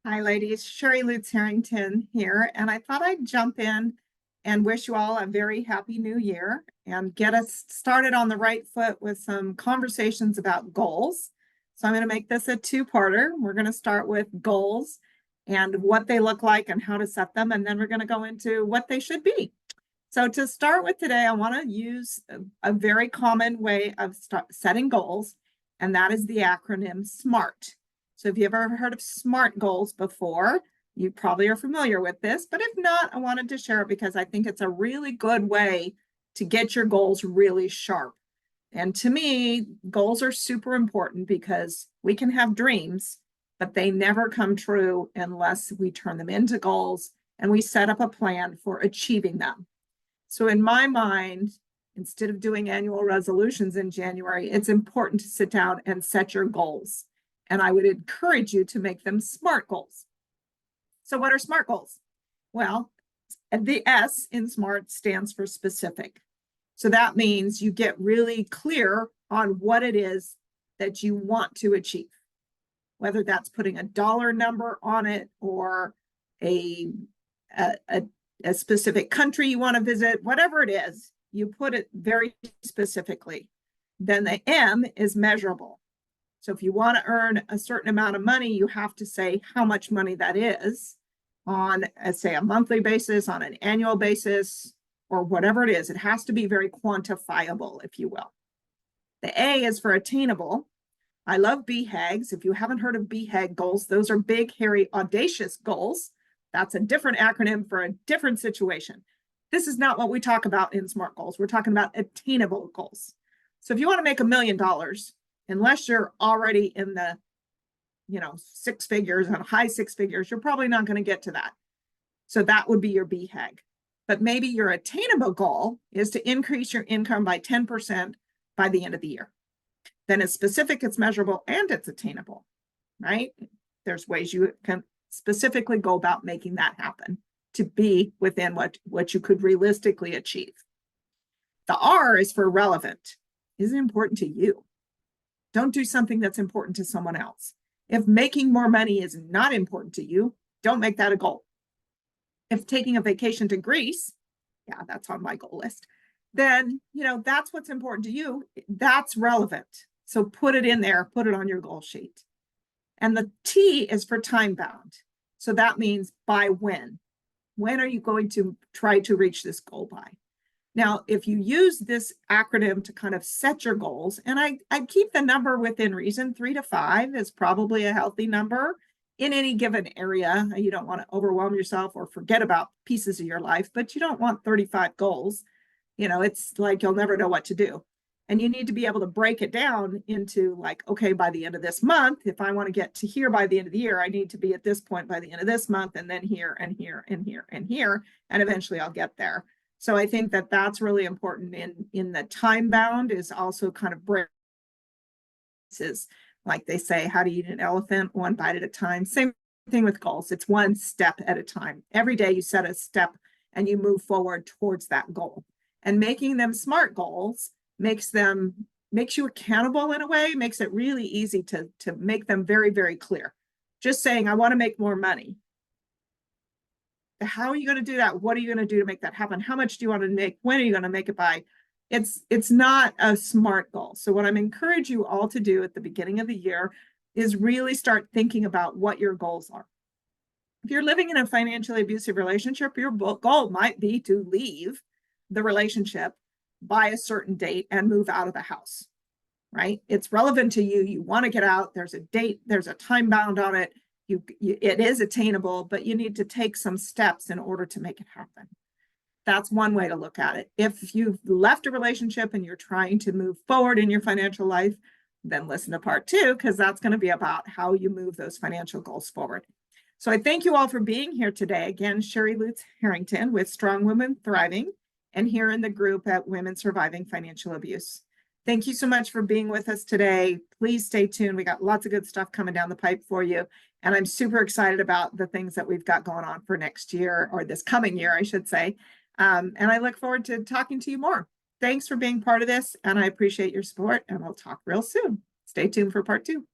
Hi, ladies. Sherry Lutz Harrington here, and I thought I'd jump in and wish you all a very happy new year and get us started on the right foot with some conversations about goals. So I'm going to make this a two-parter. We're going to start with goals and what they look like and how to set them, and then we're going to go into what they should be. So to start with today, I want to use a very common way of setting goals, and that is the acronym SMART. So if you ever heard of SMART goals before, you probably are familiar with this, but if not, I wanted to share it because I think it's a really good way to get your goals really sharp. And to me, goals are super important because we can have dreams, but they never come true unless we turn them into goals and we set up a plan for achieving them. So in my mind, instead of doing annual resolutions in January, it's important to sit down and set your goals. And I would encourage you to make them SMART goals. So what are SMART goals? Well, the S in SMART stands for specific. So that means you get really clear on what it is that you want to achieve, whether that's putting a dollar number on it or a specific country you want to visit, whatever it is, you put it very specifically. Then the M is measurable. So if you want to earn a certain amount of money, you have to say how much money that is on, say, a monthly basis, on an annual basis, or whatever it is. It has to be very quantifiable, if you will. The A is for attainable. I love BHAGs. If you haven't heard of BHAG goals, those are big, hairy, audacious goals. That's a different acronym for a different situation. This is not what we talk about in SMART goals. We're talking about attainable goals. So if you want to make $1 million, unless you're already in the, six figures and high six figures, you're probably not going to get to that. So that would be your BHAG. But maybe your attainable goal is to increase your income by 10% by the end of the year. Then it's specific, it's measurable, and it's attainable, right? There's ways you can specifically go about making that happen to be within what you could realistically achieve. The R is for relevant. Is it important to you? Don't do something that's important to someone else. If making more money is not important to you, don't make that a goal. If taking a vacation to Greece, yeah, that's on my goal list, then, that's what's important to you. That's relevant. So put it in there, put it on your goal sheet. And the T is for time bound. So that means by when. When are you going to try to reach this goal by? Now, if you use this acronym to kind of set your goals, and I keep the number within reason, 3 to 5 is probably a healthy number in any given area. You don't want to overwhelm yourself or forget about pieces of your life, but you don't want 35 goals. It's like you'll never know what to do. And you need to be able to break it down into like, okay, by the end of this month, if I want to get to here by the end of the year, I need to be at this point by the end of this month, and then here and here and here and here, and eventually I'll get there. So I think that that's really important in the time bound is also kind of breaks, like they say, how to eat an elephant, one bite at a time. Same thing with goals. It's one step at a time. Every day you set a step and you move forward towards that goal. And making them SMART goals makes you accountable in a way, makes it really easy to make them very, very clear. Just saying, I want to make more money. How are you going to do that? What are you going to do to make that happen? How much do you want to make? When are you going to make it by? It's not a SMART goal. So what I'm encouraging you all to do at the beginning of the year is really start thinking about what your goals are. If you're living in a financially abusive relationship, your goal might be to leave the relationship by a certain date and move out of the house, right? It's relevant to you. You want to get out. There's a date. There's a time bound on it. It is attainable, but you need to take some steps in order to make it happen. That's one way to look at it. If you've left a relationship and you're trying to move forward in your financial life, then listen to part 2, because that's going to be about how you move those financial goals forward. So I thank you all for being here today. Again, Sherry Lutz Harrington with Strong Women Thriving, and here in the group at Women Surviving Financial Abuse. Thank you so much for being with us today. Please stay tuned. We got lots of good stuff coming down the pipe for you. And I'm super excited about the things that we've got going on for next year, or this coming year, I should say. And I look forward to talking to you more. Thanks for being part of this, and I appreciate your support, and we'll talk real soon. Stay tuned for part 2.